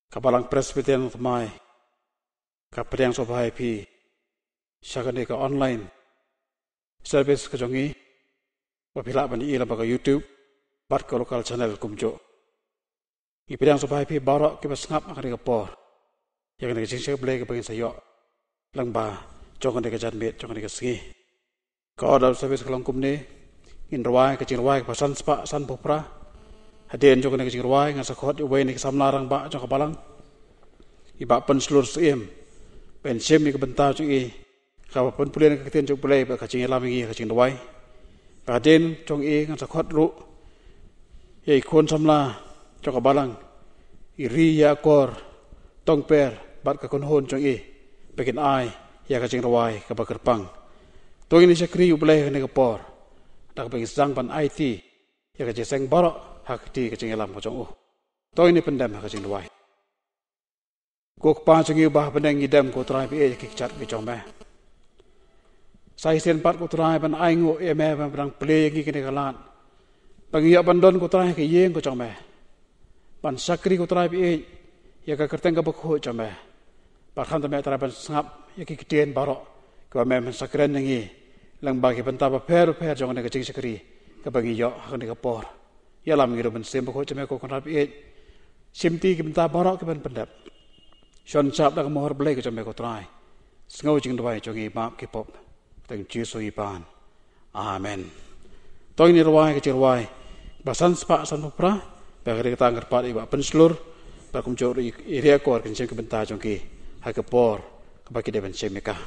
kabalang presbyterian tamai kapedang sobai pi syakane ka online service kejongi wapila bani ila baga YouTube bat ka lokal channel kumjo ipedang sobai pi barok ke basngap akani ka por yang ne jing blai ke bangin sayo langba jongan de ka janmet jongan de ka singi ka order service kalong kumne in rawai ka jing rawai ka san spa san popra hadien jongan de ka jing rawai ngan sakhot iwe ni ka samlarang ba jong kabalang iba pen seluruh siem pen sem ni kebentau chung i kawa pen pulian ka tien chung pulai ba ka jing lam ngi ka jing rawai ba den chung i ngan sakhot ru ye kon samla jong kabalang iri ya kor tong per bat ka kon hon chung i bakin ai ya ka jing rawai ka ba kerpang to ini sakri ublai ka ne ka por dak bang sang pan IT ya ka jeng barok hak ti ka jing lam ka chung to ini pendam ka jing rawai Kok pa changi bah beneng idam ko trai pi ki chat ki chome sai sen pat ko trai ban ai ngo e me ban play ki kene kalan pangia bandon ko trai ki yeng ko chome ban sakri ko trai pi ya ka kerteng ka bokho chome pa khan ta me trai ban sngap ya ki kiten barok ko me sakren ngi lang ba ki banta ba per jong ne ka ching sakri ka bangi yo ka ne ka por ya lam ngi ban sem bokho chome ko trai pi simti ki banta barok ki ban pendap Sean chap dak mohor blai ke jome ko trai sngau jing dwai jongi map ki pop teng chi so ipan amen toy ni rawai ke jirwai basan spa san pra bagari ta ngar pat iba penslur ba kum jor area kor kin ke benta jongki ha ke por ke baki de ben semeka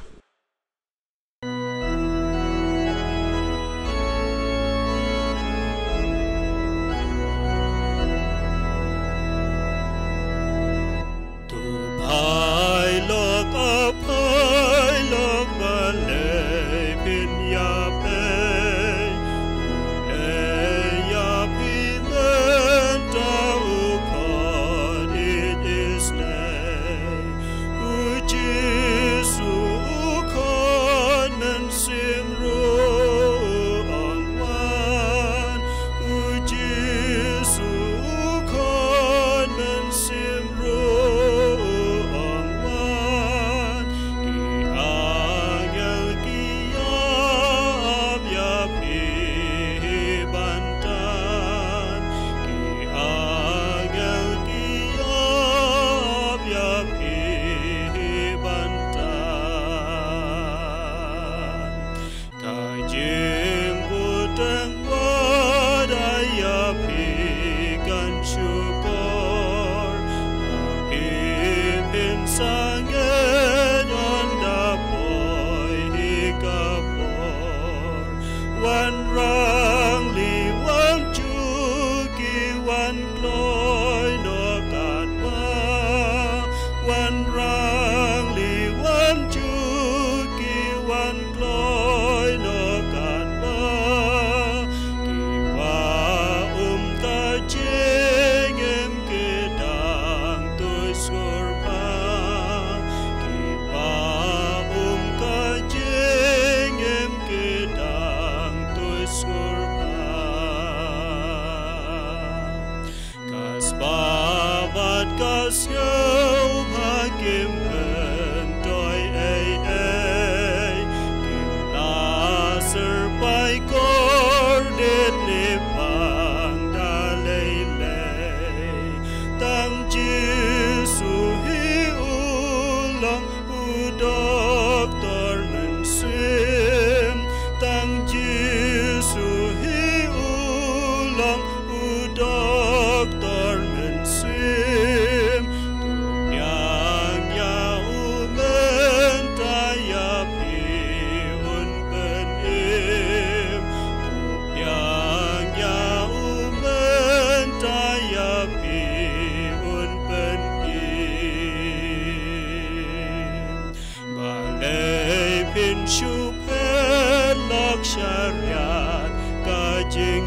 Syariat ka jing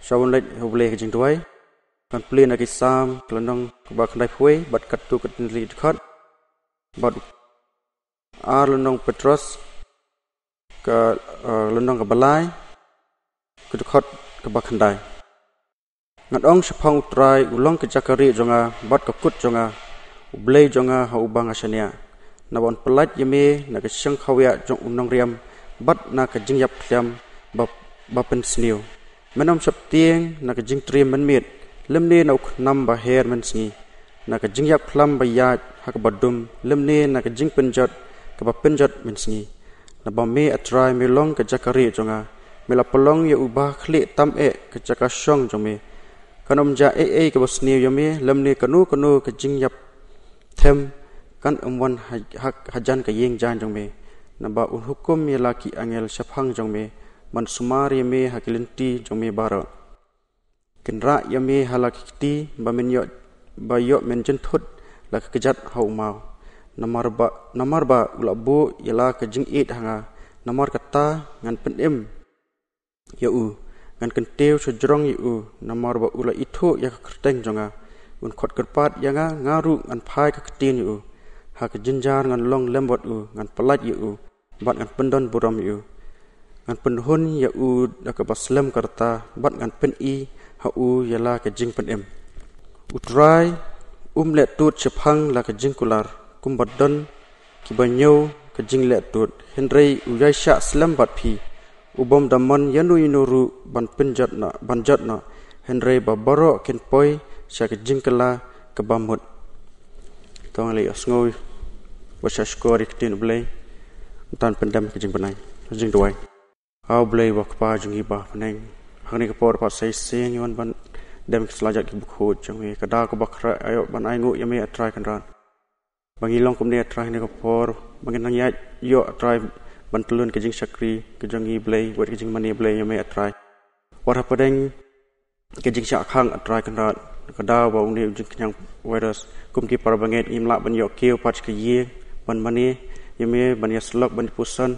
Sawanlet hubble ke jing tuai kan plin aki sam kelenong ba khandai phoi bat kat tu kat li khat bat ar lenong Petrus ka lenong ka balai ke khat ka ba khandai ngat ong sapang utrai ulong ke jakari jonga bat ka kut jonga ublei jonga ha ubang asania na bon pelat yeme na ke syang khawya jong unong riam bat na ka jing yap kliam ba pen sniu menom sap tieng na ka jing trim man mit lemne na uk nam ba her man sngi na ka jing yap klam ba ya ha ka badum lemne na ka jing penjat ka ba penjat man sngi na ba me atrai me long ka jakari jonga me la polong ya ubah khli tam e ka jaka shong jome kanom ja e ka ba sniu yame lemne kanu ka jing yap them kan umwan hajan ka yeng jan jongme na ba un hukum ya laki angel saphang jongme man sumar yame hakilinti jongme bara kenra yame halakiti ba yo men jenthut la kejat hau mau namar ba ulabu yala ka jing it hanga namar kata ngan penem ya u ngan kenteu sejrong yu namar ba ula itu ya kerteng jonga un khot kerpat yanga ngaru ngan phai ka ketin yu ha ka jinjar ngan long lembot u ngan pelat yu bat ngan pendon buram yu ngan penhun ya u ka baslam karta bat ngan pen i ha u yala ka jing penem utrai let tut chepang la ka jing kular kumbadon ki banyo ka jing let tut henrei u yai sha slam bat phi ubom damon yanu inuru ban penjat na banjat na henrei babaro ken poi sha ka jing kala ka bamut tong le asngoi washa skori ktin blai tan pendam ka jing banai jing tuai au blai wak pa jing ba paneng hangni ka por pa sai seng yon ban dem selajak ki bukho jangi kada ko bakra ayo ban ai ngu yame atrai kan ran bangi long kum ne atrai ne ko por bangi nang ya yo atrai ban tulun ke jing sakri ke jangi blai wat ke jing mani blai yame atrai war hapadeng ke jing sha khang atrai kan ran kada ba ung ne jing kyang virus kum ki par banget imla ban yo keu pat ke ye ban mani yame ban ya slok ban pusan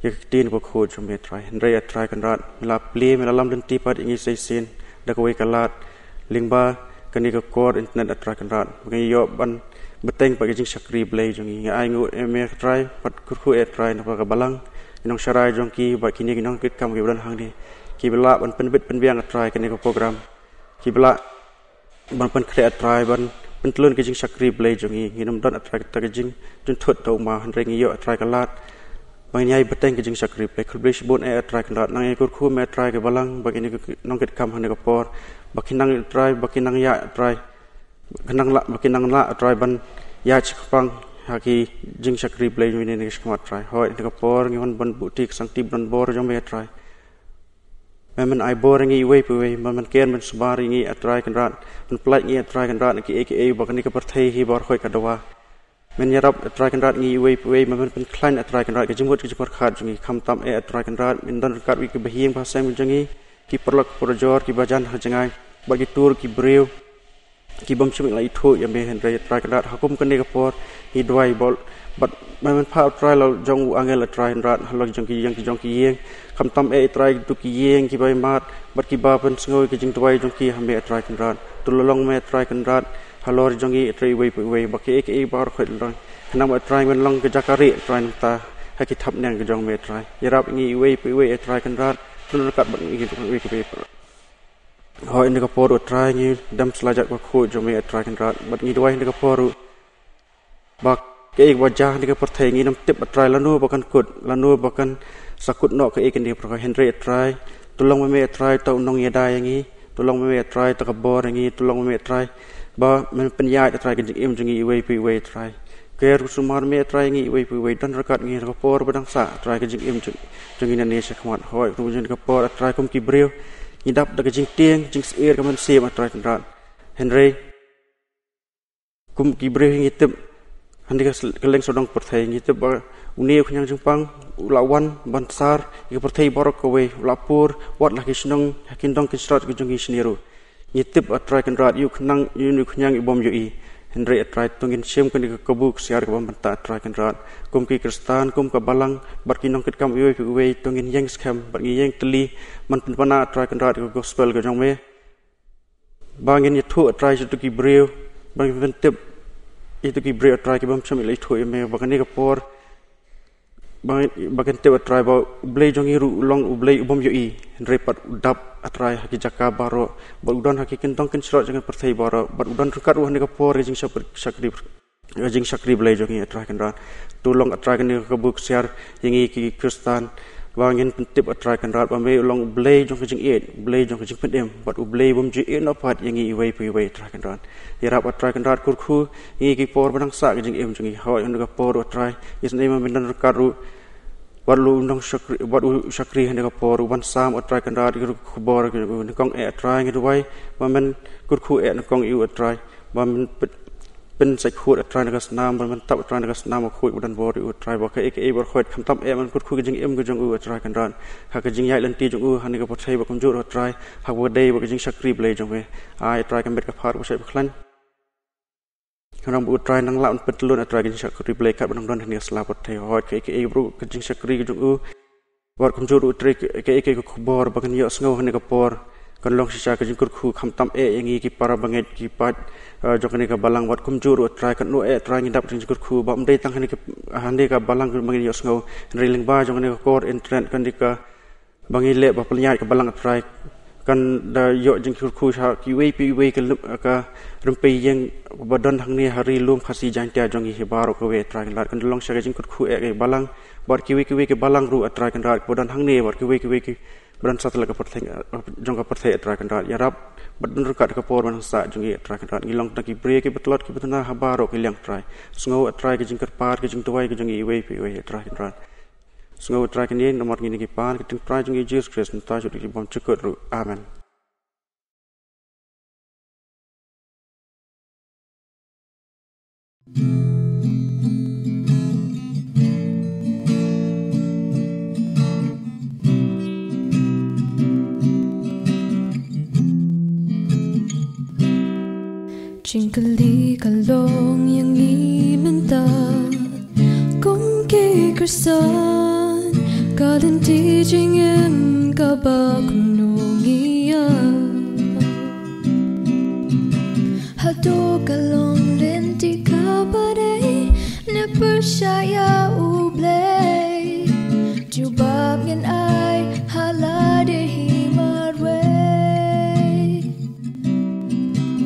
ye tin ko kho jame atrai ndre atrai kan ran la play me lam den ti pat ingi sei sin da ko kalat lingba kani ka kor internet atrai kan rat ngi yo ban beteng pa jing sakri blai jong ngi ai ngu me try pat khu try na ka balang inong sharai jong ki ba kini inong kit kam ki ban hang ni ki bela ban pen bit pen biang atrai kani ko program ki bela ban pen create try ban pen tlun ki jing sakri blai jong ngi nom don atrai ta ki jing jun thut to ma han re ngi yo atrai kalat bang nyai beteng ke jing sakri play khublish bon e try kan rat nang e kur khu me try ke balang bagini nong ket kam hane ko por bakinang try bakinang ya try kanang la bakinang la try ban ya chikpang haki jing sakri play ni ne skmat try hoi ne ko por ngi hon ban butik sang tip don bor jong me try men ai bor ngi we pu we man ken man subar ngi try kan rat man play ngi try kan rat ki aka bakani ka perthai hi bor khoi ka dawa men yarap atrai kan rat ngi we man pen klein atrai kan rat ke jimut ke jipar khat jungi kham tam e atrai kan rat min dan kat wi ke bahing ba sam jungi ki perlak porjor ki bajan ha jangai bagi tur ki breu ki bam chim lai tho ya me hen rai atrai kan rat hakum kan ne ka por hi dwai bol but man pha atrai lo jong u angel atrai kan rat halok jong ki yeng kham tam e atrai tu ki yeng ki bai mat bat ki ba pen sngoi ke jing dwai jong ki ha me atrai kan rat tulolong me atrai kan rat halor jongi atrai we baki ek bar khoi long nam atrai men long ke jakari atrai ta ha ki thap nang ke jong me atrai yarap ngi we atrai kan rat tun kat bat ngi we ke be ho in ka por atrai ngi dam slajak ba kho jong me atrai kan rat bat ngi dwai ka por bak ke ek wajah ni ka perthai ngi nam tip atrai lanu bakan kut lanu bakan sakut no ke ek ni pro henry atrai tulong me atrai ta unong ya dai ngi tulong me atrai ta ka bor ngi tulong me atrai ba men penyai atrai ke jing jungi we try ker sumar me atrai ngi we dan rakat ngi ko por badang sa atrai ke jing jungi na ne sakmat hoi tu jing ko por atrai kum ki breu ni dap da ke jing tieng jing seer ka man sem atrai kan rat henry kum ki breu ngi tip handi keleng sodong perthai ngite ba unia kunyang jengpang ulawan bansar ika perthai borok kowe ulapur wat laki senong hakindong kisrat kujungi seniru ngite atrai kendrat yuk nang yunu kunyang ibom yui Hendri atrai tungin siam kan ika kabuk siar ka bambanta atrai kendrat kum ki kristan kum ka balang barkinong kit kam yui kuwe tungin yang skam bargi yang teli man pana atrai kendrat ka gospel ka jong me bangin yathu atrai jutuki breu bangin ventip itu ki breu atrai ki bam chamil ithu me bagani ka por bagan te atrai ba ublei jongi ru long ublei ubom yoi repat udap atrai haki jaka baro ba udan haki kentong ken srot jangan perthai baro ba udan rukat ruh ne ka por jing sakri blei jongi atrai kan ran tulong atrai kan ka buk siar yengi ki kristan wangin pentip atrai kan rat ba me long ublei jong jing ublei jong jing pendem ba ublei bom ji no pat yengi iwei atrai kan ran yarap atrai kan rat kurku yengi ki por banang sa jing jongi hawa ka por atrai isne ma mendan rukat ru Walu undang syakri hendak por uban sam atrai kendar iru kubor nekong atrai ngiduai bamen kurku nekong iu atrai bamen pen sekhut atrai negas nam bamen tap atrai negas nam khoi udan bor iu atrai ba ke bor khoi khamtam man kurku jing em gujung u atrai kendar ha ke jing yai lenti jung u hanika pothai ba kumjur atrai ha wo dei ba jing syakri blai jong we ai atrai kambet ka phar ba sai khlan Orang utrai nang laun petelun atrai gin syakri blai kat benang don henia selapot thai hot ke bro kejing syakri gujung u war kumjur utrai ke kubor bagan yo sngo henia ka por kan long sisa kejing kurku khamtam yangi ki para banget ki pat jokani ka balang wat kumjur utrai kan no atrai ngidap jing kurku ba mdei tang henia ka balang banget yo sngo reling ba jokani ka kor internet kan dika bangi le ba pelnyat ka balang atrai kan da yo jing kurku sha ki wei ka rumpai yang badan hang ni hari lum khasi jantia jongi hebaro ko we tra kan long sha jing kurku ke balang bar ki ke balang ru atra kan rat badan hang ni bar ki ke badan satla ka pertheng jong ka perthai atra kan rat yarap badan rukat ka por man sa jongi atra kan rat ngilong ta ki bre ke betlot ki betana habaro ke liang trai sungo atra ke jing par ke jing tuai ke jongi we atra kan rat sungo atra ke ni nomor ngini ki pan ke ting trai jongi Jesus Christ ta ju ki bom chukut ru amen Jingkali kalong yang iminta Kung kay Kristan Kalenti jingin kabakunong iya Hado kalong lenti kabaday Na percaya ublay Jubab yan ay haladahi marway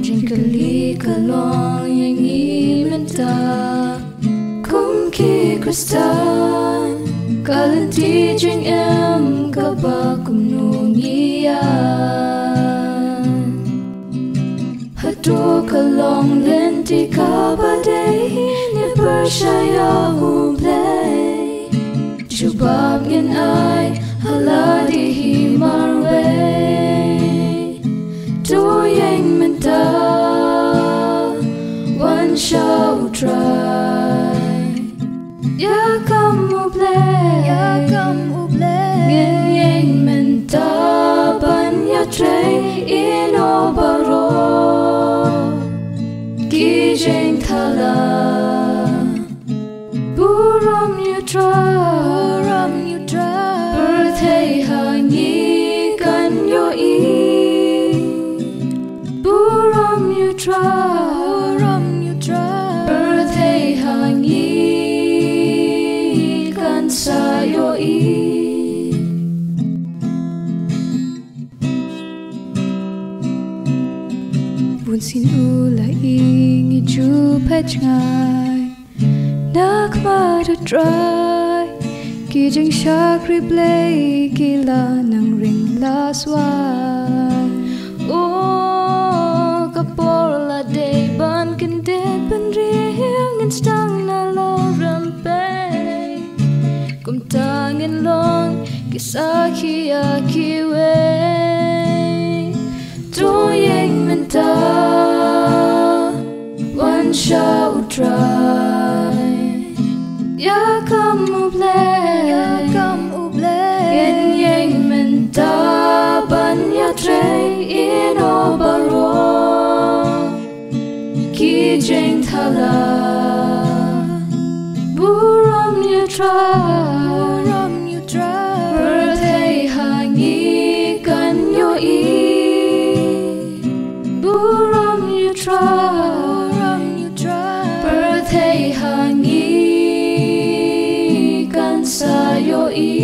Jingkali kalong yang iminta Kung ki Kristan Kalenti jingin kabakunong iya Hado kalong lenti kabaday Ni percaya ublay Jubab yan ay haladihi marway Tuyeng menta One shall try Ya kamu ublay Ngeng menta Ban ya tray Ino baro Kijeng thala Buram you try Berthai hangi kan yo i Buram you try Berthai hangi kan sayo i Bunsin ulay ingi jupet ngay Nakmada dry Kijeng syakri blay Gila nang ring lasway Oh kaporla day Ban kendet penriang Instang na lo rampay Kum tangin long Kisaki akiwe Tuyeng menta One shall try Ya kamu ble Yen yang menta Banya tre ino baro Ki jeng thala Buram you try Berthei hangi kan yo i Buram you try Berthei hangi kan sayo i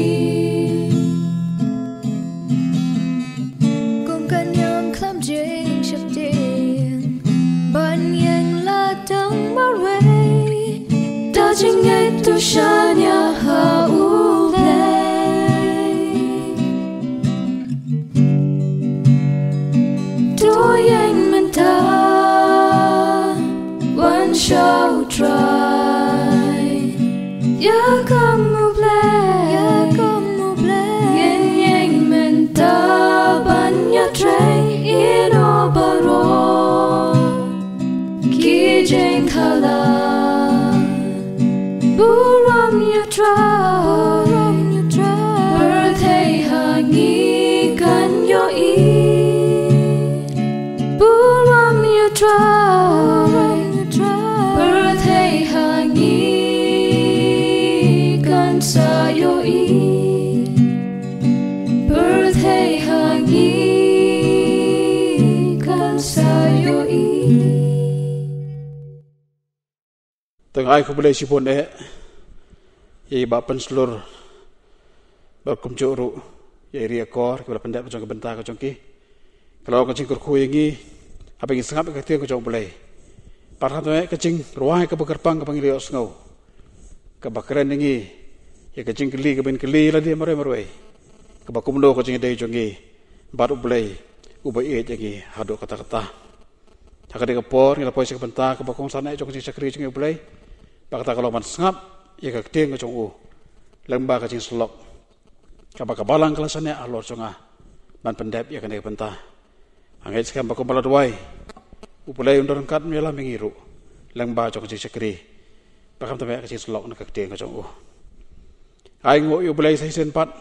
Kung kanyang klam jeng shap jeng Ban yang latang marway Da jeng ngay tu shanya ha ulay Tu yang menta One shall try Ya kamu ble Yen yang menta Banya tre ino baro Ki jeng khala Buram you try Berthei hangi kan yo i Buram you try Berthei hangi kan sayo i Berthei hangi kan sayo i Tengah aku boleh sipon Ia bapan selur Berkumcuk ru Ia iri akor Kepala pendek kacang kebentar kacang ki Kalau kacing kurku ini Apa yang sengap kacang kacang boleh Parah tu kacing ruang kebekerpang kepanggil liok sengau Kebakaran ini Ya kacing keli keli lah dia marai Kebakumdo kacing ada jongi Baru boleh Ubah ia jangi Haduk kata-kata Hak ada kepor Nila poisi kebentar Kebakung sana Jong kacing sakri jongi boleh Bakta kalau man sengap Ya kacing kacang Lembah kacing selok Kabak-kabalang kelasannya Alor congah Man pendep Ya kena kebentar Angit sekarang bakum pala duai Upulai undur rengkat Mialah mengiru Lembah jong kacing sakri Bakam tamai kacing selok Nak kacing kacang Aing ngok upulai sahisen pat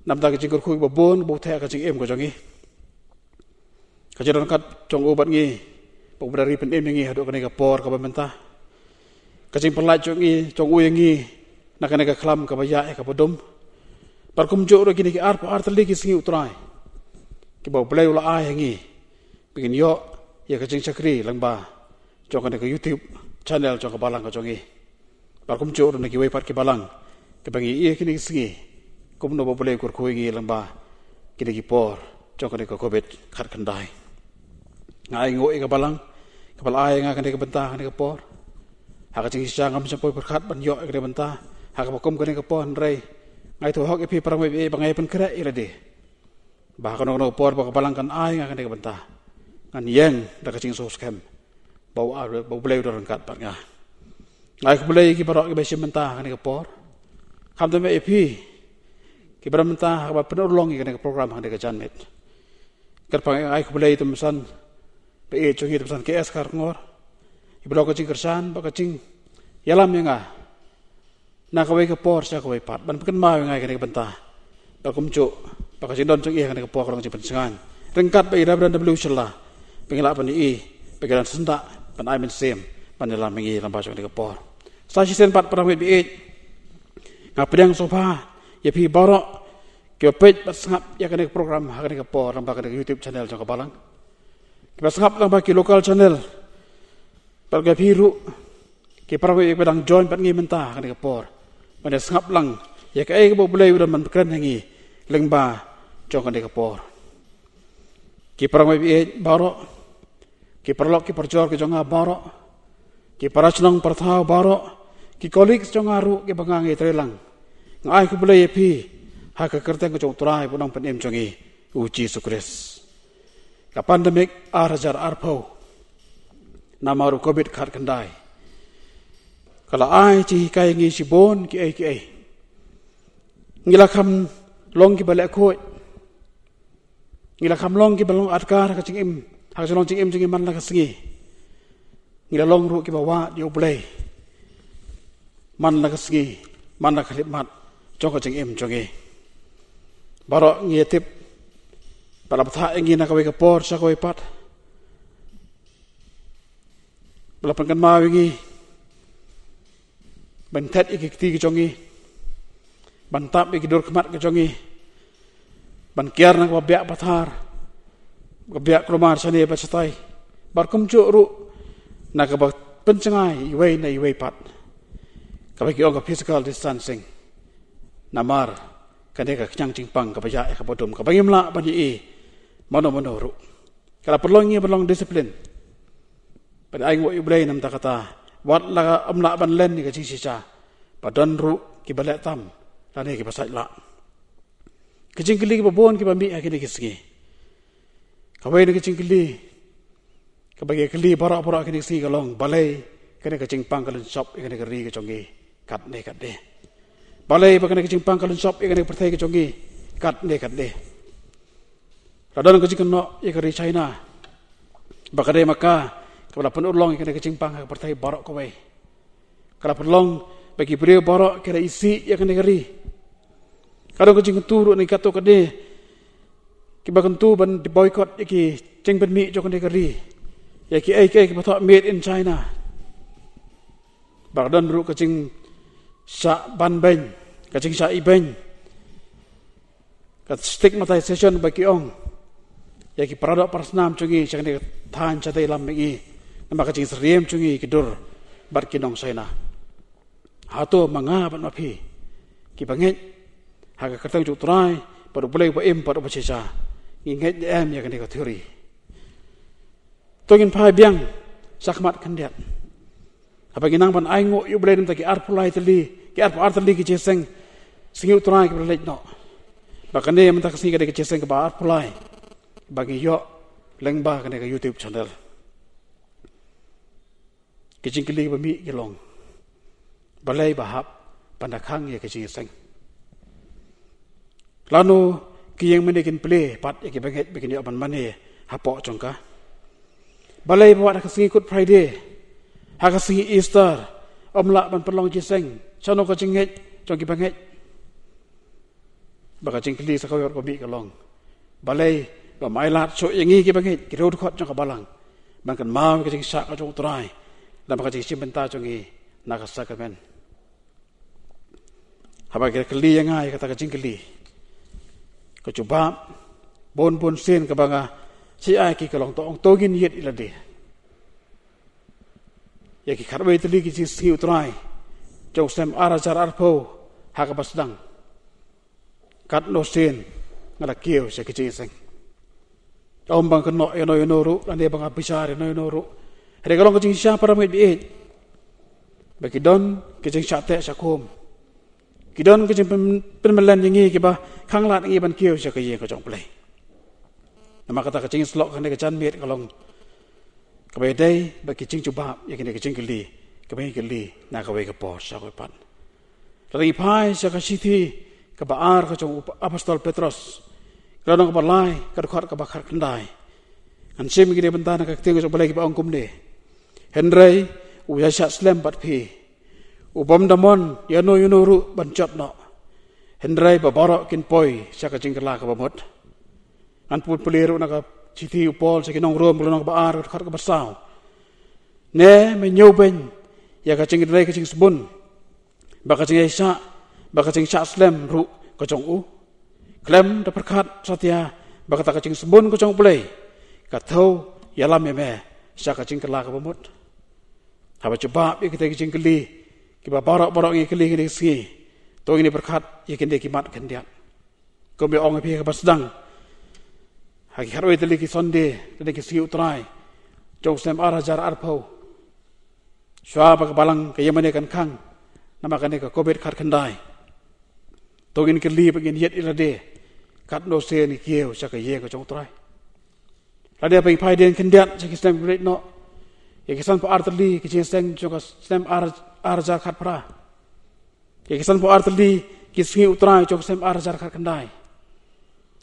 Namta kacing kurku Babun Buktai kacing kacang Kacing rengkat Jong ubat ngi Pagudari penem ngi Haduk kena kapor Kabak Kacing pelaj jong yang ngi nak kena kelam kabaya kabadum parkum jo ro kini ki ar tali ki singi utrai ki bau play ula ai ngi bikin yo ya kacing sakri langba jong kena ke YouTube channel jong kabalang ka jongi parkum jo ro ki wai pat ki balang ke bangi ie kini singi kum no bau play kur ko ngi langba kini ki por jong kena ke covid khat kandai ngai ngoi ka balang kapal ai nga kena ke bentah kena ke por Hak kacing siang kami sampai berkat banyak ke bentah. Hak bakum kene ke pohon rei. Ngai tu hak epi perang epi bangai pen kera ira de. Bahkan orang por bak balangkan ai nga kene ke bentah. Ngan yang dak kacing sos kem. Bau belai orang kat pat nga. Ngai ke belai ki parok ke besi bentah kene ke por. Kam tu me epi. Ki barang bentah hak penolong kene ke program kene ke janmet. Kerpang ngai ke belai tu mesan pe chungi tu mesan KS kar ngor. Ibu kacing kersan, bak kacing yalam yang nak kawai ke por, saya kawai pat. Ban pekan mau yang kena bentah. Bak kumcuk, bak kacing don cung iya kena ke por orang cipin sengan. Rengkat pe ira beranda belu celah. Pengilak pan i, pengilan sendak, pan ai men sem, pan dalam mengi lampas kena ke por. Stasi sen pat perang bi. Ngapedang sofa, ya pi borok. Ke page pat sengap ya kena ke program, kena ke por, lampas kena ke YouTube channel jang kabalang. Kita sengap lampas ke lokal channel. Pergi biru, kita pergi pedang join pergi mentah kena kepor. Pada sengap lang, ya kaya kebo boleh udah menperan hangi lengba jong kena kepor. Kita pergi barok, kita perlok kita perjor ke jonga barok, kita peracnang pertau barok, kita kolik jonga ru kita bangangi terelang. Ngai kebo boleh pi, hak kerteng ke jong turai punang penem jongi uji sukres. Kapan demik arajar arpau. Nama ru COVID khat kendai. Kalau ai ci kai ngi sibon ki ai. Ngila kham long ki balak khoi. Ngila kham long ki balong atkar ka cingim. Hak long cingim man la ka singi. Ngila long ru ki bawa di oblei. man la kasgi man la khalip mat jong ka jing em jonge barok ngi tip para patha engi na kawe ka por sa kawe pat balapan kan ma wingi ban tet ikikti ki jongi ban tap iki dur kmat ki jongi ban kiar na ka biak pathar ka biak kromar sane ba satai bar kumcu ru na ka ba pencengai iwei na iwei pat ka ba ki ong ka physical distancing namar kane ka kyang chingpang ka ba ya ka bodum ka ba ngimla ban yi mono ru kala perlong ngi perlong disiplin pada aing wo iblay nam takata wat la amla ban len ni ka chi cha padan ru ki balak tam lane ki pasai la kicing kili ki babon ki bambi akini kisgi kawai ni kicing kili ka bagi kili bara akini kisgi kalong balai kene kicing pang kalun shop ikane ka ri ka chongi kat de balai ba kene kicing pang kalun shop ikane perthai ka chongi kat de radan kicing no ikari China bakade maka kala penulong ikane kicing pang ka perthai barok kawai kala penulong bagi beri barok kira isi ikane ka ri kadang kecing tu ni kato kade ki bakan tu ban di boycott iki ceng ben mi jokon kari ya ki ai ki patok made in China bagdan ru kecing sa ban ben kecing sa iben kat stigmatization bagi ong ya ki produk persnam cungi ceng than chate lam mi nama kecing seriem cungi kidur bar kinong China hato manga ban mapi ki banget haga katang juk trai pada boleh ba em pada baca ingat em ya kan ka teori tongin pai biang sakmat kandiat apa ginang ban aingo yu boleh tak ki arpulai tali ki artali ki jeseng singiu trai ki boleh no bakane em tak singi ka ki jeseng ka ba arpulai bagi yo lengba kan ka YouTube channel ki jingkili ba mi ki long balai bahap pandakang ya ki jeseng lanu kiyang menekin play pat iki banget bikin aban mane hapok jongka balai bawa ka singi Good Friday ha ka singi Easter omla ban perlong jiseng chano ka jinget jongki banget baka jingkli sa kayor ko bi ka long balai ba mailat so yangi ki banget ki rod khot jongka balang ban kan mau ka jing sak ka jong trai dan baka jing simbenta jongi nakasakamen haba ki kli yang ai kata ka jingkli kecuba bon sen ke banga si ai ki kalong tong togin yet ilade ya ki kharbai tli ki si utrai jong sem arajar arpo ha ka basdang kat no sen ngala kieu se ki seng om bang keno eno ru ane banga bisar eno ru re kalong ki sha para met bi bagi don ki jing chate sakum kidon ke penmelan yangi ke ba khanglat ngi ban kieu sa ke ye ko jong play nama kata kecing slok kan ke chan met kalong ke be dai ba ki ching chuba ye ke ching keli ke be keli na ka we ke po sa ko pan ri pai sa ka sithi ke ba ar ka jong apostol Petrus kadang ke ba lai ka khot ka ba khar kendai an sim gi de bentana ka ting so play ke ba ong kum de henry u ya sha slam bat phi ubam damon yano ru bancot no hendrai babara kin poi saka jingkala ka bamot an put peliru na ka chiti upol sa kinong rom bulong ba ar khar ka basaw ne me nyoben ya ka jingdrai ka jing sabun ba ka jing sa slam ru ka jong u klem da perkhat satya ba ka jing sabun ka jong play ka thau yalam me saka jingkala ka bamot haba coba kita jingkali kiba barok ngi keli ngi ski to ini berkat ye kende kimat kendiat ko be ong phi ka basdang ha ki haroi teli ki sonde teli ki ski utrai jong sem arajar arpau shwa ba balang ke yemane kan khang nama kan ka covid khat khandai to in keli bagin yet ilade kat no se ni kieu sa ka ye ka jong utrai lade pa pai den kendiat sa ki sem great no ye ki san pa artli ki chen jong sem arja khat pra ke kisan po artli kisngi utrai jong sem arjar khat kandai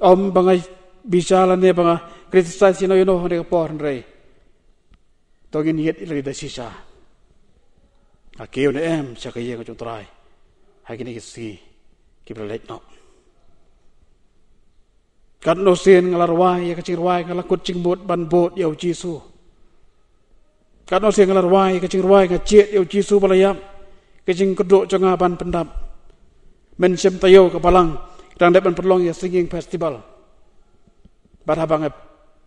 om bangai bicara ne banga criticize no ne por rei togin yet ilri da sisa Kêu nè em chắc cái gì của chúng tôi hay cái này cái gì cái bờ lệch nọ cắt nô xiên ngalar wai cái ching wai ngalar kucing bot ban bot yêu Giêsu cắt nô xiên ngalar wai cái ching wai ngah chết yêu Giêsu balayam cái ching kedok changa ban pendam men sem tayo ke balang dang dapat perlong ya singing festival barhabang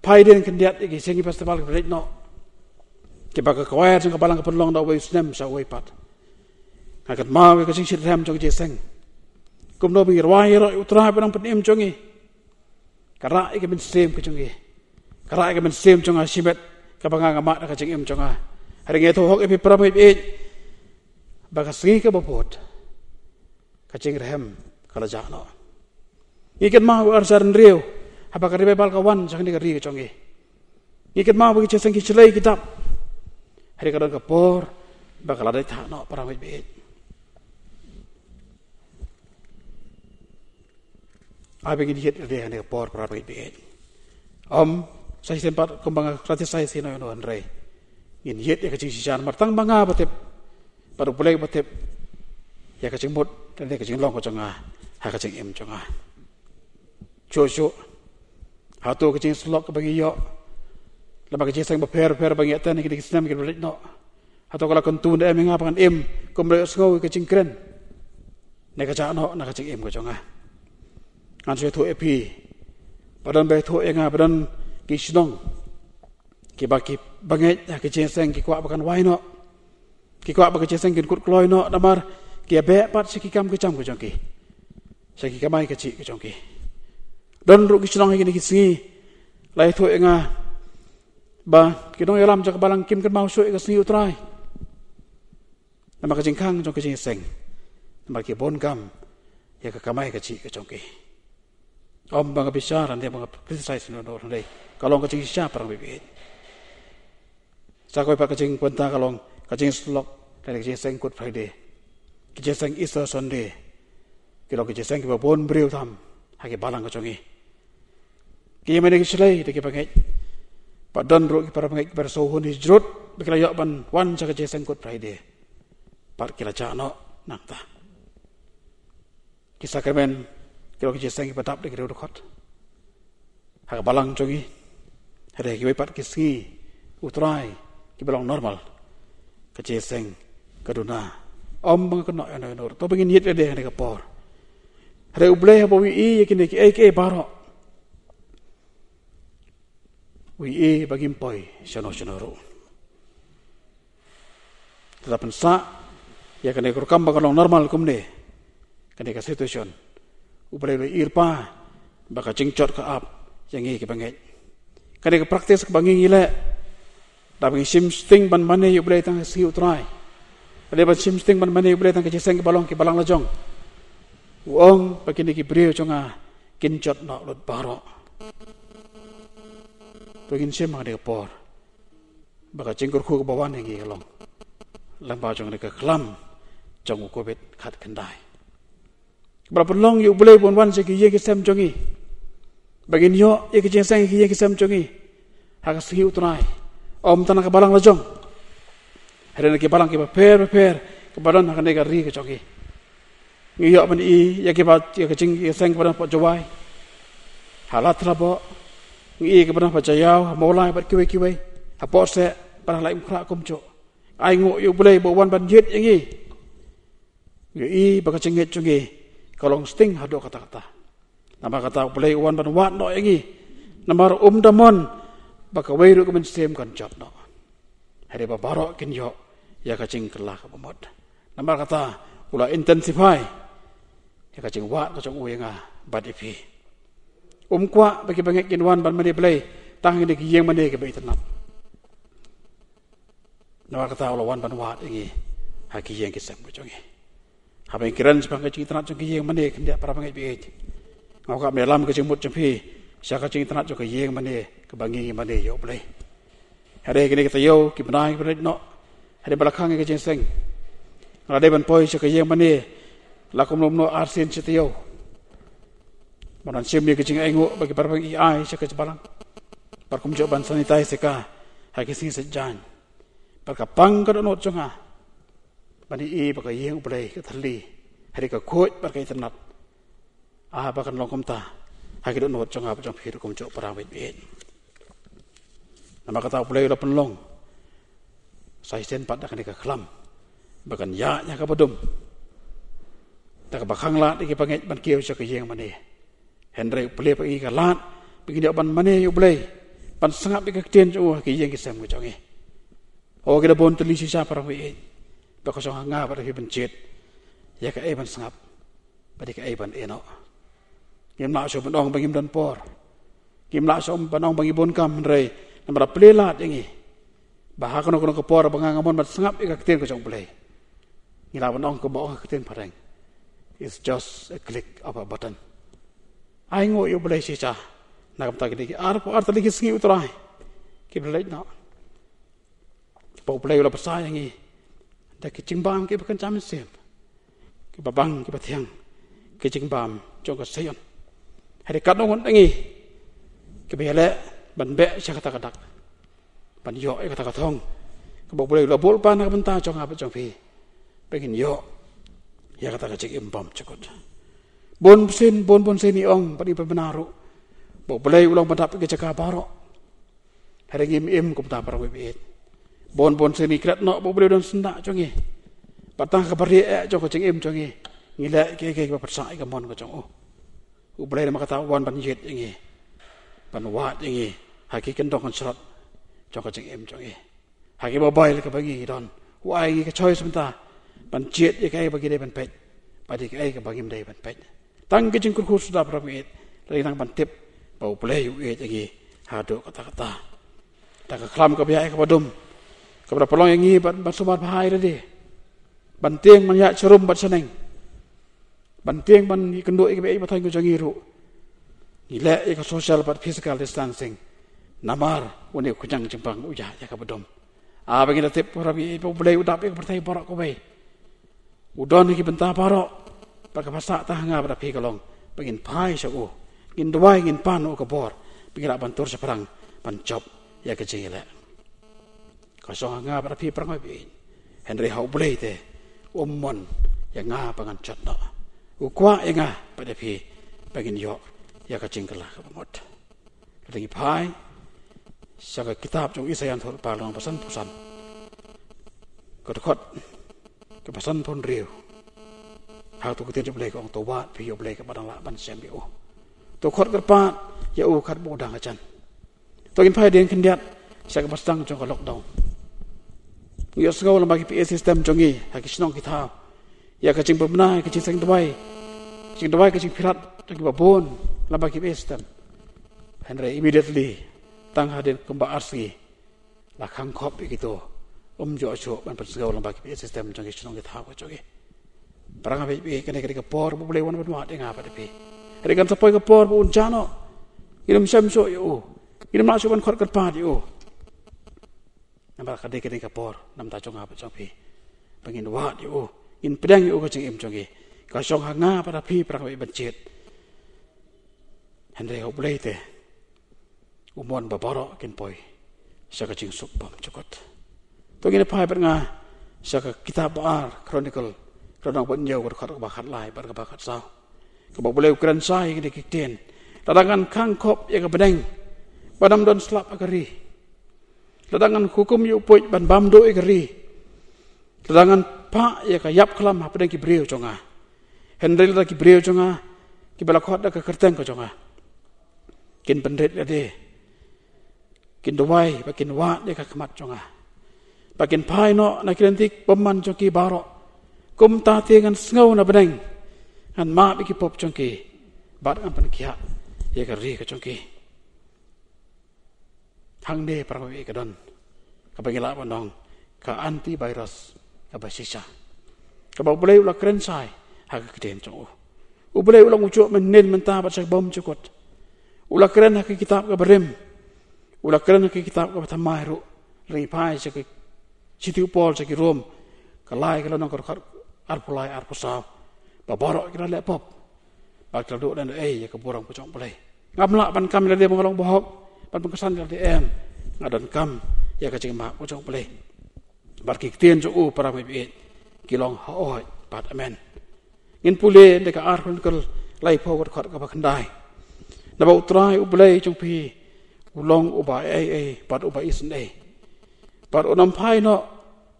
pai den kendiat cái singing festival cái bờ nọ cái bác cái quay trong cái balang cái perlong đạo về Islam sao vậy pat akan mau cái ching shit ram trong cái sing kum no bingir wai ro utrai barang penim chongi karai ke ben sem ke chongi karai ke ben sem chonga sibet ka banga ngama ka ching em chonga hari nge tho hok epi pramai e bagasri ke bopot ka ching rem kala ja no iket mau arsan riu apa ka ribe bal kawan chang ni ka ri ke chongi iket mau bagi cheseng ki chlei kitab hari ka don ka por bakala dai tha no pramai e Abi gini hit dia ni por berapa itu? Saya sempat kembang kreatif saya sih no Andre. Gini hit ya kecing sisan martang bangga batep, baru boleh batep. Ya kecing mut dan dia kecing long kecing ha kecing em kecing Jojo, hatu kecing slok bagi yo. Lepas kecing sang berper bagi atan kita Islam kita balik no. Atau kalau kentu dia mengapakan em, kemudian sengau kecing keren. Nak kecing no, nak kecing em kecing An saya tu epi, badan betul enga badan kisnong, kibaki banget ya kecenseng kikuat bakan wai no, kikuat bakan kecenseng kikut kloy no, namar kiabe pat sekikam kecam kecongki, sekikamai kecik kecongki, dan ruk kisnong ini kisingi, lai tu enga, ba kinong yalam jak balang kim kan mau suai kesini utrai, namar kecingkang jong kecenseng, namar kibon gam, ya kekamai kecik kecongki. Bangga besar nanti bangga kritisais nondor nanti. Kalau kecing siapa orang bibit? Saya kau pak kecing kuenta kalau kecing slok dari kecing sengkut Friday, kecing seng Easter Sunday, kalau kecing seng kita bon beriu tam, hagi balang kecongi. Kia mana kecilai deki pangai, padan ro kita pangai kita sohun hijrut, bekala yak ban wan cak kecing sengkut Friday, par kila cak no nakta. Kisah kermen. Kalau kita sengi patap dek reu dokot, hak balang congi, ada kita pat kiski, utrai, kita balang normal, kecil seng, kaduna, bang kena yang nor, tu begini yet ada yang kapor, ada ubleh apa wi kini ki barok, wi bagi empoi, seno. Tetapi sa, ya kena kurkam bang kalau normal kumne, kena ke situation. Ubalai irpa baka cingcot ke ap yang ke banget kadang ke praktis ke bangi ngile tapi simsting ban mane ubalai tang si utrai ada ban simsting ban mane ubalai tang ke ciseng ke balang lajong uang bagi ni ki brio conga kincot nak lot baro begin sim ada por baka cingkur ku ke bawan yang ke long lamba conga ke kelam jong covid khat kendai berapa long you boleh pun wan segi ye kisam congi bagin yo ye kejensang ye kisam congi hak segi utrai tanah ke balang lajong hari nak ke balang ke per ke badan akan negari ke congi ngiyo ban i ye ke bat ye kecing ye sang badan pot jawai halat rabo ngi ke badan pot jayau molai bat kiwe apot se para lai mukra kumco ai ngo you boleh bo wan ban yet yangi i bakacengit congi kalau sting hado kata-kata. Nama kata boleh uan ban wat no engi. Namar damon baka weiru kemen sem kan jot no. Hari babaro kin yo ya kacing kelah ka pemod. Namar kata ula intensify ya kacing wat kacang uenga bad ipi. Kwa bagi bangek kin wan ban mani boleh tang ni ki yeng mani ke bai tenap. Namar kata ula wan ban wat engi haki yeng kisam bojongi. Apa yang kiran sebagai cing tanah cing yang mana kendia para pengai biej. Ngau kap dalam kecing mut cempi, siapa cing tanah cing yang mana kebangi mana yo boleh. Hari kini kita yo kibenai boleh no. Hari belakang kecing seng. Kalau ada ban poi siapa yang mana lakum no arsin cetiyo. Manan sim ni kecing engu bagi para pengai ai siapa cebalang. Parkum coban sanitai seka haki sing sejan. Perkapang kada no cunga. bani baka yeng ublay ka thali hari ka khoi bar ka internet bakan long komta hagi do not chong chong phir kum cho para wit wit nama kata ublay la penlong sai sen pat dak ka khlam bakan ya nya ka badum tak bakang lat iki panget ban kieu sa ka yeng mane henry ublay pa ka lat begini ban mane ublay ban sangap ka tien cho ka yeng ki sam ko chong o kita bon teli sisa para wit baka song nga para hi bencet ya ka ban sangap pada ka ban eno kim la so banong bangim dan por kim la so banong bangi bon kam rei namra plelat yangi bah kono ko por bangangamon mat sangap ka tien ko chong play ngila banong ko bo ka tien pareng it's just a click of a button ai ngo yo play sisa nakam ta ki ar tali ki singi utrai ki play no po play la pasai yangi da ki chingbam ki bakan cham sem ki babang ki bathiang ki chingbam cho ka sayon hari kat ngon ngi ki bele ban be cha kata kadak ban yo e kata kathong ki bo play la bol pan ka benta cho ngap cho phi pengin yo ya kata ka chik imbam chakot bon sen ni ong padi benaru bo play ulang padap ki chaka baro hari ngim ko ta para webet bon seni kret no bo boleh don sendak chongi patang ka pari cho ko ching im chongi ngila ke ba persai ka mon ko chong u boleh ma kata wan ban yet ngi ban wat ngi haki ken dong kan srat cho ko ching im chongi haki ba bai ka bagi don wai ka choice menta ban jet ye kai bagi dei ban pet padi kai ka bagi dei ban pet tang ke jing kur sudah pramet lai nang ban tip ba boleh yu e ngi hado kata tak klam ka biai ka badum kepada pelong yang ini ban sobat bahai tadi banting man ya cerum bat seneng banting ban kenduk ik bei batang ko jangiru gila ik social bat physical distancing namar woni ko jang jempang uja ya ka bedom bagi tip rabi boleh udap ik pertai borok ko bai udon iki benta borok baka pasak tanga pada pi kalong pengin pai sa ngin dwai ngin pan ko bor pengin bantur seperang ban job ya ke jengela kasong nga para pi perang bi henry hau boleh te mon yang nga pangan chat no ukwa nga pada pi pengin yo ya ka jengela ka ngot lagi pai saga kitab jong isayan thor palong pesan kot ke pesan pon riu hal tu ketin boleh ko to wa pi yo boleh ka padang la ban sem yo to khot kerpat ya khat bodang acan to in pai den kendiat saga pasang jong ka lockdown yo sgau la bagi PS system jongi haki snong kita ya ka jing pemna ka jing sang dwai ka jing pirat ki babon la bagi PS system henry immediately tang haden kemba arsi la khang khop gitu jo cho ban sgau la bagi PS system jongi snong kita ko jongi parang abi bi kene ke por bo boleh wan wan de ngapa de pi re kan sapoi ke por bo unjano ilum samso yo ilum ma so ban khot kat pa yo nampak kadek kapor nam ta chong apa chong pi pengin wat yo in pedang yo ko ching im chong ka song hanga pada pi prang bai bencet henry ho boleh te umon babaro ken poi saka ching suk bam chokot to gine pai nga saka kitab ar chronicle kronong ban yo ko khat ba khat lai bar ka ba khat sao ko boleh ukran sai ke dik ten tadangan khang khop ya ka pedang badam don slap akari ladangan hukum yu poit ban bam do igri ladangan pa ya ka yap klam ha pedang ki breu chonga henry la ki breu chonga ki bala khot da ka kerteng ko chonga kin pendet ade kin dowai ba kin wa de ka khamat chonga ba kin pai no na kirentik pemman choki baro kum ta te ngan ngau na pedang an ma bi ki pop chongki bat an pan kia ya ka ri ka chongki hang de prawi ka don ka bangila bonong ka antivirus ka basisa ka ba boleh ula kren sai ha ka keden chong u boleh ula ngucu menen menta bat sak bom cukot ula kren ha kitab ka berem ula kren ha kitab ka thamai ru ri pai sak situ pol sak rom ka lai ka lonong ka ar pulai ar pusau ba borok kira le pop ba ka do dan ya ka borong pocong boleh ngamla ban kam le de mongolong bohok ban pengkesan dari em ngadan kam ya ka cing mak pocong boleh bar ki tien jo para mai kilong haoi pat amen ngin pule deka ar kel lai pho got khot ka ba khandai na ba utrai ublei chung pi ulong uba ai pat uba isn ai pat onam phai no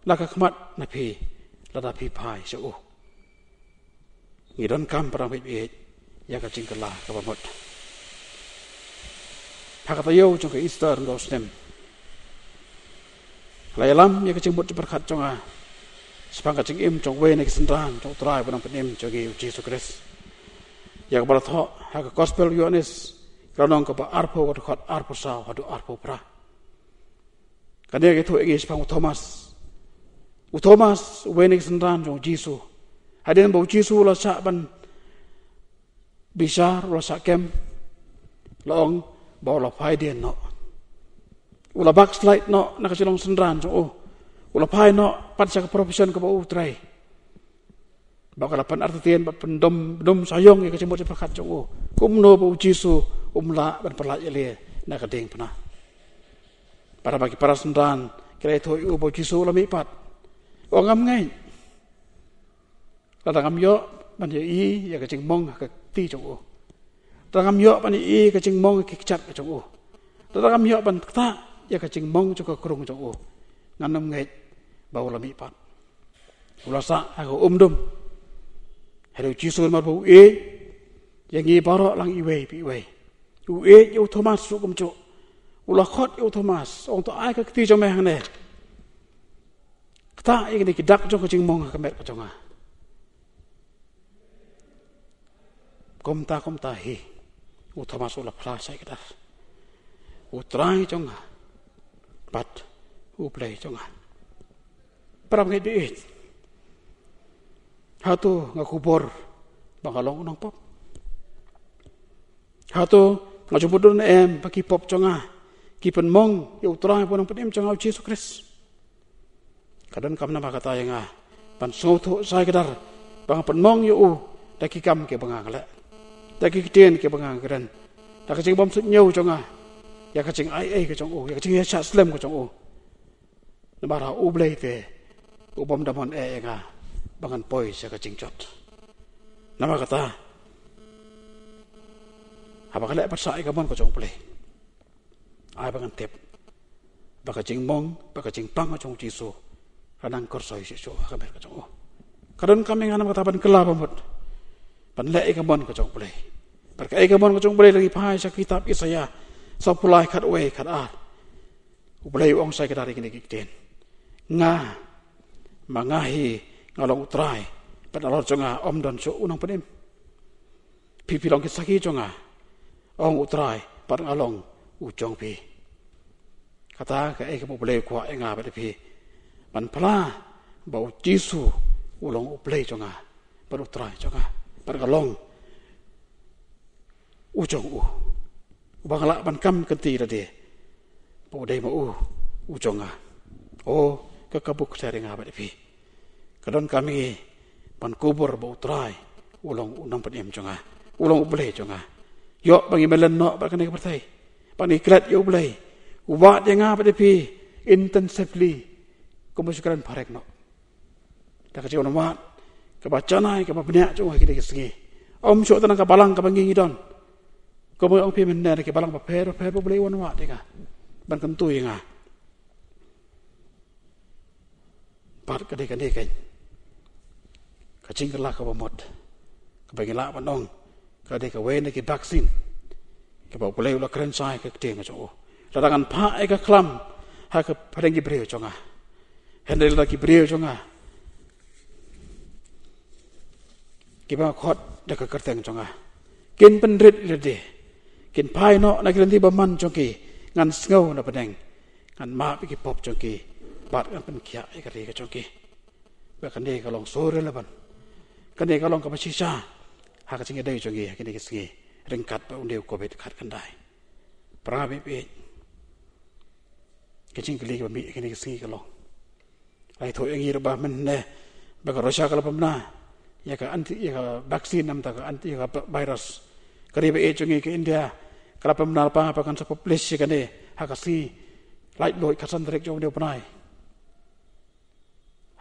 la ka khmat na pi la da pi phai so u ngi don kam pra bi ya ka ching kala ka ba mot hakata yo chung ka Easter ndo stem lai lam ya ka ching mot berkat chung a sepang ka ching im chung we ne kisendran chung trai bonam penim chung gi Jesus Christ ya ka baratho ha ka gospel Yohanes ranong ka ba arpo got khot arpo sa hadu arpo pra kane ke thu egi sepang Thomas we ne kisendran chung Jesus hadin bo Jesus la sa ban bisar la sa kem long bo la phai den no ula backslide no nakasilong sendran so ula phai no pat sa profession ka ba utrai bakal pan artien ba pendom sayong ke semut perkat so kumno bo Jisu umla ban perla ele na ka ding pna para bagi para sendran kira itu bo Jisu la mi pat ngam ngai ta ngam yo ban ye i ya ka ching mong ka ti so ta ngam yo ban i ka ching mong ki chat ka so ta ngam yo ban ta ya ka ching mong cho ka krung cho nganam ngai bau la mi pat ulasa aku dum hero Jisu ma bu yang i baro lang i we pi we u yo Thomas su kum cho ula khot yo Thomas ong to ai ka ti cho me hang ne ta i ni ki dak cho ka ching mong ka met ka cho nga kom ta hi u Thomas ula phla sai ka u trai cho nga pat u play cho nga para ngai di hatu ngakubor bangalong nang pop hatu ngajubudun em paki pop cho nga kipen mong yu trai ponang penem cho nga Jesus Christ kadan kam na kata yang pan so tho sai kadar bang pen mong yu daki kam ke bangang la daki kiten ke bangang kran ta ka ching bom sut nyau cho nga ya ka ching ai ke chong ya ka ching ya slam ko chong na bara u blei te u bom damon nga bangan poi sa ka ching chot nama kata apa kala pasai ka bon ko chong plei ai bangan tep baka ching mong baka ching pang ko chong Jisu ranang kor soi si so ka ber ka chong karon kami ngana kata ban kela pamot pan le ka bon ko chong plei perka ka bon ko chong plei lagi phai sa kitab Isaya sa pulai khat we khat a u plei ong sai ka dari kini kiten nga mangahi ngalong utrai padalor jonga om don so unang penim pipilong kisaki jonga ong utrai par ngalong ujong pi kata ka e ka boleh kwa nga ba pi man pala bau Jisu ulong uplei jonga par utrai jonga par ngalong ujong bangala ban kam kenti ra de po dei ma ujonga ka kabuk sari nga ba pi kadon kami pan kubur bau trai ulong unang penem jonga ulong ublei jonga yo bagi melen no ba kene pertai pan iklat yo ublei uwa de nga ba pi intensively komusukaran parek no ta ka jono mat ka bacanai ka babnya jonga kide kesgi om so tanang ka balang ka bangi don ko mo ong pi men ne ke balang ba per ublei wan wa de ka ban kan tu nga pat ka de kan kacing kala ka bamot ka bagila panong ka de ka we ne ki vaksin ka ba boleh ula kren sai ka teng cho ladangan pha ai ka klam ha ka padeng ki breu chonga hendel la ki breu chonga ki ba khot de ka kerteng chonga kin penrit le de kin phai no na ki ba man chongki ngan ngau na padeng ngan ma pi ki pop chongki bat kan pen kia ai ka re ka chongki ba kan de ka long sore la ban kan de ka long ka ba sisa ha ka singe dai chongi ha ki de singe ringkat ba undeu covid khat kan dai pra be be ke ching kli ka mi ki de singe ka long ai tho yang ir ba men ne ba ka rosha ka la pamna ya ka anti ya ka vaksin nam ta ka anti ka virus ka re be chongi ke India ka pamna pa kan sa population ka ne ha ka si light loy ka san direct jong deu panai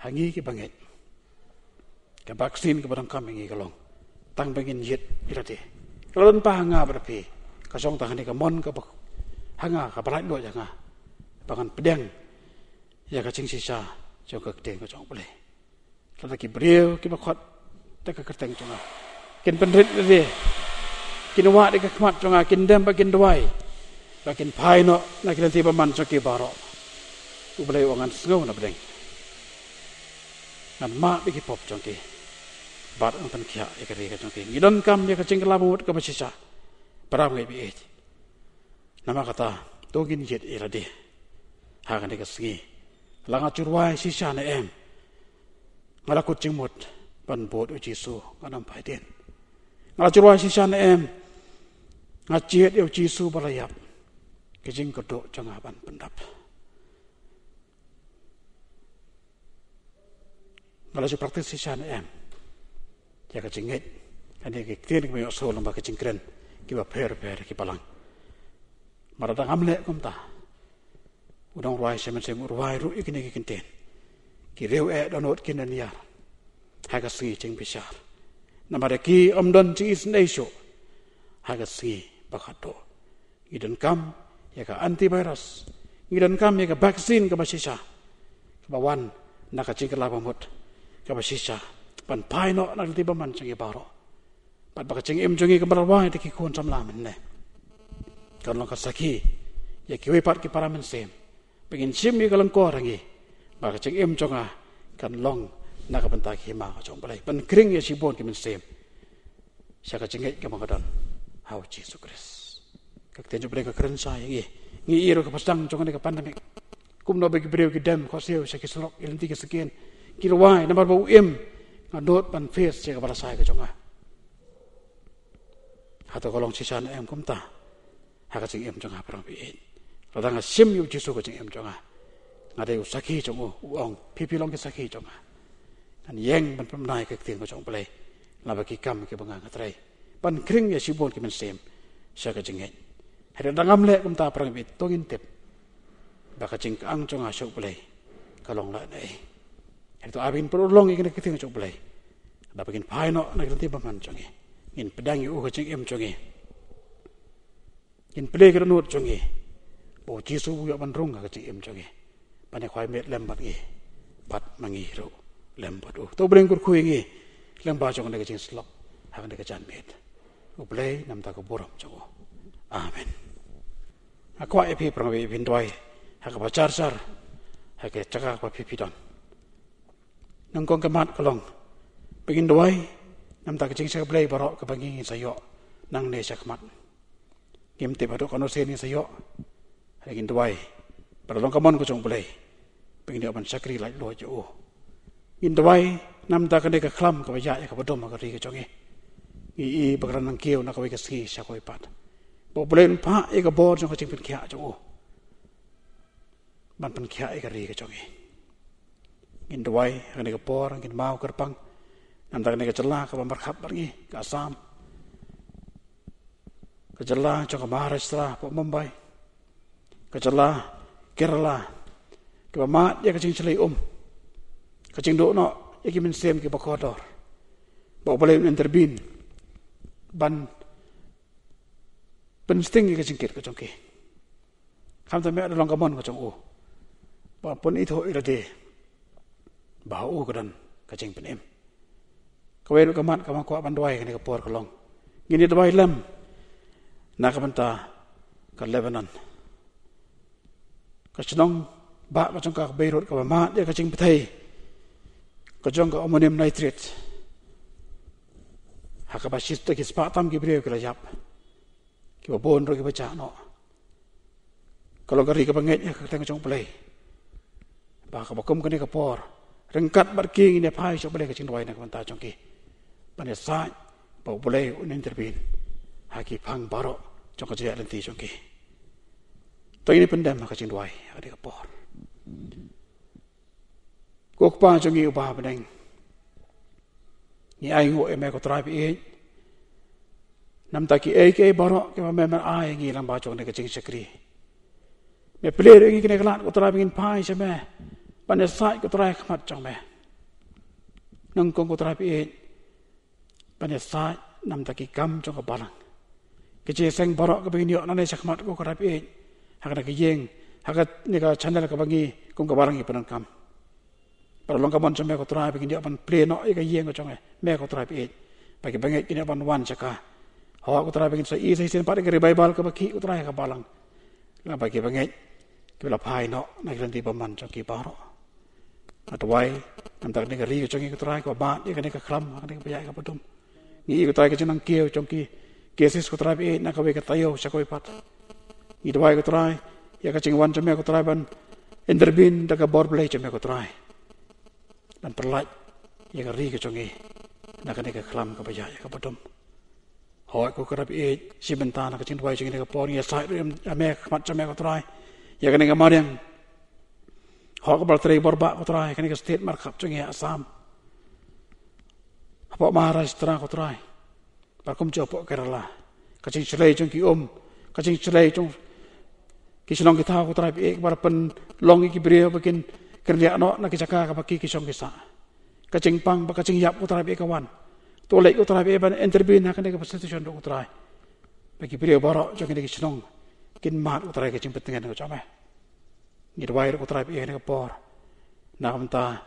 hangi ki banget ke vaksin ke barang kami ngi kalong tang bengin yit irati kalon pa hanga berpi ka song tang ni ka mon ka hanga ka balai lo janga bangan pedang ya ka cing sisa jong ka teng ka jong boleh kalau ki brio ki bakot ta ka keteng jonga kin penrit de kin wa de ka khmat jonga kin dem ba kin dwai ba kin phai no na kin ti ba man so ki baro u boleh wangan sngau na bedeng nan ma bi ki pop jong ki bat ang tan kia ekari ka jong ki ngidon kam ya ka cing kala mut ka basisa param ngai bi e nama kata togin jet irade ha kan ka singi langa curwai sisa na em ngalakut cingmut ban bot u Jisu nganam pai den ngalacurwai sisa na em ngaciet eu Jisu balayap kejing kedok janga ban pendap ngalacu praktis sisa na em ya kejinget ane ke tien ke yo so lamba kejing kren ki ba per ki palang marada ngamle kumta udang ruai semen sem ruai ru ikini ki kinten ki reu donot kinan yar haga si jing bisar namare ki omdon chi is neisho haga si bakato idan kam ya ka antivirus idan kam ya ka vaksin ka basisa ka bawan naka cingkala pamut ka basisa pan paino na ti baman changi baro pat baka ching em jongi ka barwai te ki kon samla men ne kan long ka saki ya ki we pat ki paramen sem pengin sim ni kalang ko rangi baka ching em jonga kan long naka benta ki ma ka chong balai pan kring ya sibon ki men sem saka chingai ka mangadon hau Jesus Christ ka tenjo bre ka kren sa ngi iro ka pasang jonga ne ka pandemik kum no bagi breu ki dem ko seo sa ki slok ilenti ki sekian ki ruai nambar bau em ngadot pan face ka bala sai ka jonga hato kolong sisan em kumta haka ching em jonga prang bi radang sim yu Jesus ka ching em jonga ngade usaki jongo uong pipi long ki saki jonga an yeng ban pamnai ka ting ko jong play la ba ki kam ki banga ngatrai pan kring ya sibon ki men sem sa ka jingen hada dangam le kum ta prang bit tongin tep ba ka jing ang jonga sok play kalong la nei hada abin pro long ki ki ting jong play da bagin pai no na ki ba man jongi in pedang yu ka jing em jongi in play ka nut jongi bo Jisu yu ban rung ka jing em jongi pane khwai met lem bat gi pat mangi ro lembat to breng kur khu ngi lemba jong ne jing slok ha ne ka jan met u play nam ta ko borom jo amen akwa epi prang we bin doi ha ka char char ha ke chaka pa pi don nang kong ka mat kolong begin doi nam ta ka jing sa play baro ka bangi sa yo nang ne sa kmat kim te ba do kono se ni sa yo ha gin doi ba long ka mon ko jong play begin ban sakri lai lo jo in dawai nam ta kane ka khlam ka ya ka bodom ka ri ka chongi i bagran nang keu na ka ka ski sa koi pat bo blen pha e ka bor jong ka ching pin khya jo ban pan khya e ka ri ka chongi in dawai kane ka por ngin mau kerpang nam ta kane ka challa ka mar khap bar ngi ka Assam ka challa cho ka Maharashtra po Mumbai ka challa Kerala ka ma ya ka ching chlei kacing do no yaki men sem ki bakodor ba boleh intervene ban pensting ki kacing kit kacong ki kam ta me long kamon kacong ba pon itu irade ba kadan kacing penem kawe kamat kama ko bandwai kani ka por kolong gini dawai lam na ka banta ka Lebanon kacong ba macam ka Beirut ka ma dia kacing petai kajong ka ammonium nitrate haka basis ta ki spatam ki breu kala yap ki bon ro ki baca no kalau gari ka banget ya ka teng jong play ba ka bakum ka ni ka por rengkat bar king ni phai so play ka ching doi na ka ta jong ki pane sa ba boleh un intervene haki phang baro jong ka ja lenti jong ki to ini pendam ka ching doi ade ka por kok pa jong i ba beneng ni ai ngo e me ko trai pi nam ta ki e ke baro ke me me ai ngi lam ba jong ne ka ching sakri me ple ri ngi ne kala ko trai ngin pai se me pane sai ko trai khamat jong me nang kong ko terapi panesa nam taki kam jong balang kece seng borok ke begini nane sakmat ko terapi hakana ke yeng hakat ni ka channel ka bangi kong ka barang ipan kam para long kamon chome ko terapi begini apan pleno e ka yeng ko chong me ko terapi bagi bangi kini apan wan chaka ho ko terapi begini sa i sen pare ke revival ka baki utrai ka balang la bagi bangi ke la pai no na grandi paman chong ki baro atwai nam tak ni ka ri ko chong ki utrai ko ba ni ka ni ka kram ni ka paya ka padum ni ko trai ka chenang keo chong ki kesis ko terapi na ka we ka tayo sa ko ipat ni dwai ko trai ya ka chingwan chome ko trai ban interbin da ka bor play chome ko trai dan perlat ya ka ri ka chong na ka ni ka kram ka paya ka padum hoi ko terapi si bentana ka ching dwai ching ni ka por ya sai ame mat chome ko trai ya ka ni ka mariang ho ko berteri borba ko trai ka ni ka state markup chong ya Assam apa Maharashtra ko trai Parkum jopo Kerala, kacing celai jong ki kacing celai jong kisilong kita aku terapi para pen long iki brio bikin kerja no nak kisaka kapaki kisong kisa, kacing pang kacing yap aku terapi kawan, tolek aku terapi ban interview nak kena ke prostitution aku terapi, bagi brio barok jong ini kisilong, kin mat aku terapi kacing pentingan aku cakap, ni dua aku terapi ini kapor, nak mentah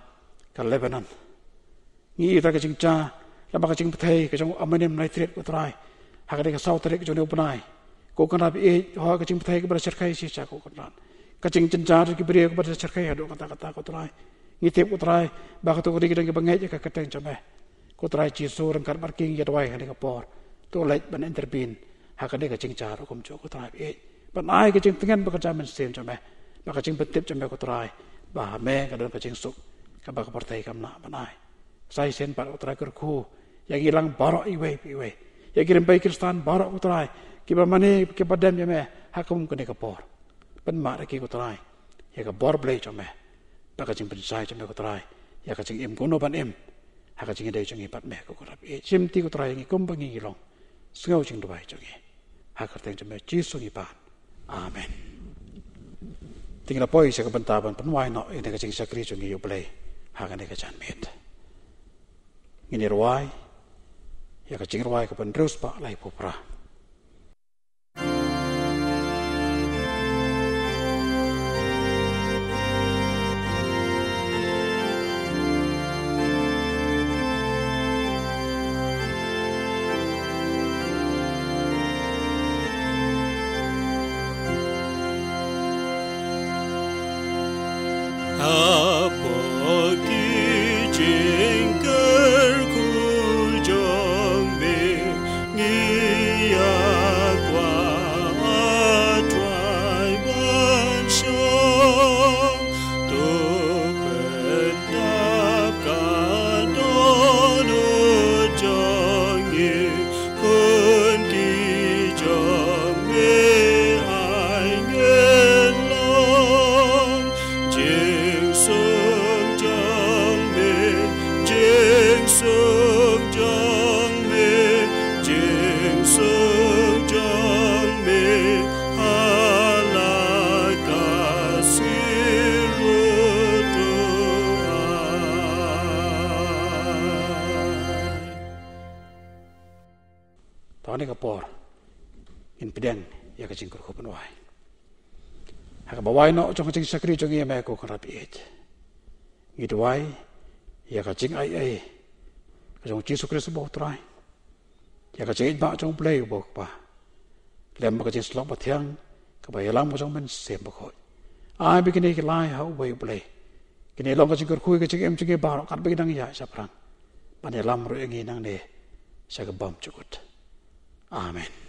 ke Lebanon, ni kita kacing cah. Lama kacing petai kacang ammonium nitrate ko try hakade ka saw tarik jone upanai ko kan rapi ho kacing petai ke bercerkai si cha ko kan kacing cencar ki beri ko bercerkai ado kata-kata ko try ngitip ko try ba ka to ri ki dang bangai ka kateng chame ko try chi so rang kar parking ya dwai hade ka por to lait ban intervene hakade kacing car ko mcho ko try ban ai kacing tengan ba ka men sem chame ba kacing betip chame ko try ba me ka don kacing suk ka ba ka partai kam na banai sai sen par ko try ku yang hilang barok iwe, yang kirim bayi Kristan barok utrai, kiba mani kipadam jame hakum kene kapor, pen mak lagi utrai, yang kabor belai jame, bakacing pensai jame utrai, yang kacing im kuno ban im, hakacing idai jangi pat meh kukurap, simti utrai yang ikum bangi ilong, sengau cing dubai jangi, hakarteng jame jisungi pan, amen. Tinggal poi saya kebentaban penwai no ini kacing sakri jangi yublai, hakane kacan met, ini ruai. Ya kacing ruai ke pendrus pak lai pupra. Tahun kapor, in pedang ya kacing kurko penwai. Hak bawai no jong kacing sakri jong ia meko kan rapi et. Ngidwai ya kacing ai kacing Yesus Kristus bau trai. Ya kacing ba jong play bau pa. Lem kacing slok bathiang kabayalang mo jong men sem bakoi. Ai begini ke lai hau bai play. Kini long kacing kurko kacing em jong ba kat begidang ya saprang. Panelam ro ngi nang ne sa bam cukut. Amen.